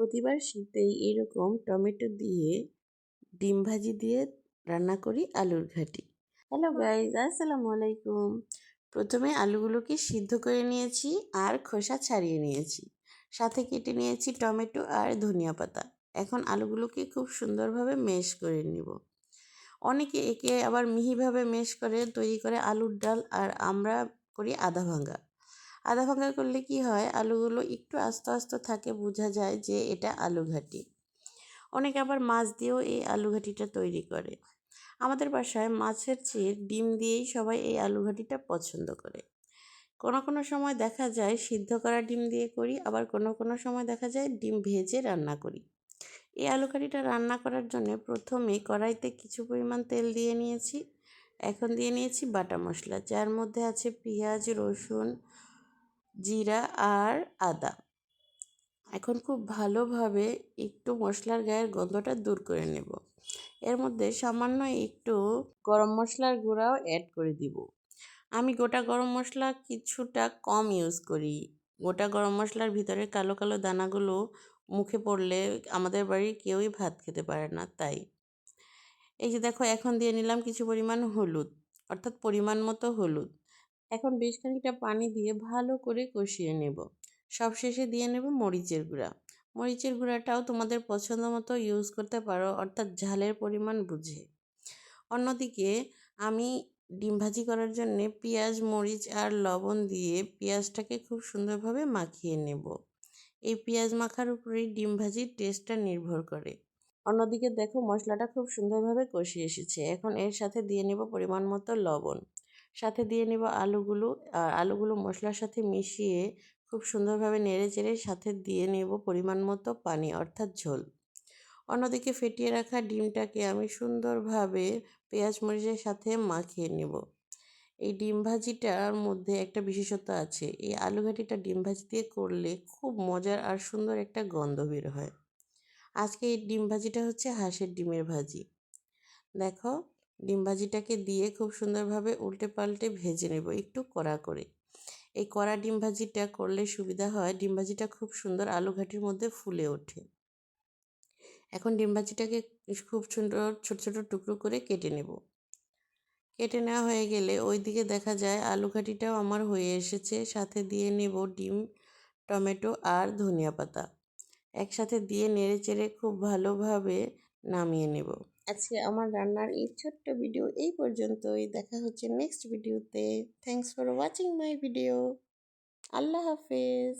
প্রতিবার শীতেই এরকম টমেটো দিয়ে ডিম ভাজি দিয়ে রান্না করি আলুর ঘাটি। হ্যালো গাইজ, আসসালামু আলাইকুম। প্রথমে আলুগুলোকে সিদ্ধ করে নিয়েছি আর খোসা ছাড়িয়ে নিয়েছি। সাথে কেটে নিয়েছি টমেটো আর ধনিয়া পাতা। এখন আলুগুলোকে খুব সুন্দরভাবে ম্যাশ করে নিব। অনেকে একে আবার মিহিভাবে ম্যাশ করে তৈরি করে আলুর ডাল, আর আমরা করি আধা ভাঙ্গা। আধা ভাঙ্গা করলে কি হয়, আলুগুলো একটু আস্ত আস্ত থাকে, বোঝা যায় যে এটা আলু ঘাটি। অনেকে আবার মাছ দিয়েও এই আলু ঘাটিটা তৈরি করে। আমাদের বাসায় মাছের চেয়ে ডিম দিয়েই সবাই এই আলু ঘাটিটা পছন্দ করে। কোনো কোনো সময় দেখা যায় সিদ্ধ করা ডিম দিয়ে করি, আবার কোনো কোনো সময় দেখা যায় ডিম ভেজে রান্না করি। এই আলু কারিটা রান্না করার জন্য প্রথমে কড়াইতে কিছু পরিমাণ তেল দিয়ে নিয়েছি। এখন দিয়ে নিয়েছি বাটা মশলা, যার মধ্যে আছে পেঁয়াজ, রসুন, জিরা আর আদা। এখন খুব ভালোভাবে একটু মশলার গায়ের গন্ধটা দূর করে নেব। এর মধ্যে সামান্য একটু গরম মশলার গুঁড়াও অ্যাড করে দিব। আমি গোটা গরম মশলা কিছুটা কম ইউজ করি। গোটা গরম মশলার ভিতরে কালো কালো দানাগুলো মুখে পড়লে আমাদের বাড়ির কেউই ভাত খেতে পারে না, তাই। এই যে দেখো, এখন দিয়ে নিলাম কিছু পরিমাণ হলুদ, অর্থাৎ পরিমাণ মতো হলুদ। এখন বেশ খানিকটা পানি দিয়ে ভালো করে কষিয়ে নেব। সবশেষে দিয়ে নেব মরিচের গুঁড়া। মরিচের গুঁড়াটাও তোমাদের পছন্দ মতো ইউজ করতে পারো, অর্থাৎ ঝালের পরিমাণ বুঝে। অন্যদিকে আমি ডিম ভাজি করার জন্যে পেঁয়াজ, মরিচ আর লবণ দিয়ে পেঁয়াজটাকে খুব সুন্দরভাবে মাখিয়ে নেব। এই পেঁয়াজ মাখার উপরেই ডিম ভাজির টেস্টটা নির্ভর করে। অন্যদিকে দেখো, মশলাটা খুব সুন্দরভাবে কষিয়ে এসেছে। এখন এর সাথে দিয়ে নেব পরিমাণ মতো লবণ। সাথে দিয়ে নেব আলুগুলো, আর আলুগুলো মশলার সাথে মিশিয়ে খুব সুন্দরভাবে নেড়ে চেড়ে সাথে দিয়ে নেব পরিমাণ মতো পানি, অর্থাৎ ঝোল। অন্যদিকে ফেটিয়ে রাখা ডিমটাকে আমি সুন্দরভাবে পেঁয়াজ মরিচের সাথে মাখিয়ে নেব। এই ডিম ভাজিটার মধ্যে একটা বিশেষত্ব আছে। এই আলু ঘাটিটা ডিম ভাজি দিয়ে করলে খুব মজার আর সুন্দর একটা গন্ধ বের হয়। আজকে এই ডিম ভাজিটা হচ্ছে হাঁসের ডিমের ভাজি। দেখো, ডিম ভাজিটাকে দিয়ে খুব সুন্দরভাবে উল্টে পাল্টে ভেজে নেব একটু কড়া করে। এই কড়া ডিম ভাজিটা করলে সুবিধা হয়, ডিম ভাজিটা খুব সুন্দর আলু ঘাটির মধ্যে ফুলে ওঠে। এখন ডিম ভাজিটাকে খুব সুন্দর ছোট ছোট টুকরো করে কেটে নেব। কেটে নেওয়া হয়ে গেলে ওইদিকে দেখা যায় আলু ঘাটিটাও আমার হয়ে এসেছে। সাথে দিয়ে নেব ডিম, টমেটো আর ধনিয়া পাতা। একসাথে দিয়ে নেড়ে চেড়ে খুব ভালোভাবে নামিয়ে নেব। আজকে আমার রান্নার এই ছোট্ট ভিডিও এই পর্যন্তই। দেখা হচ্ছে নেক্সট ভিডিওতে। Thanks for watching my video. আল্লাহ হাফেজ।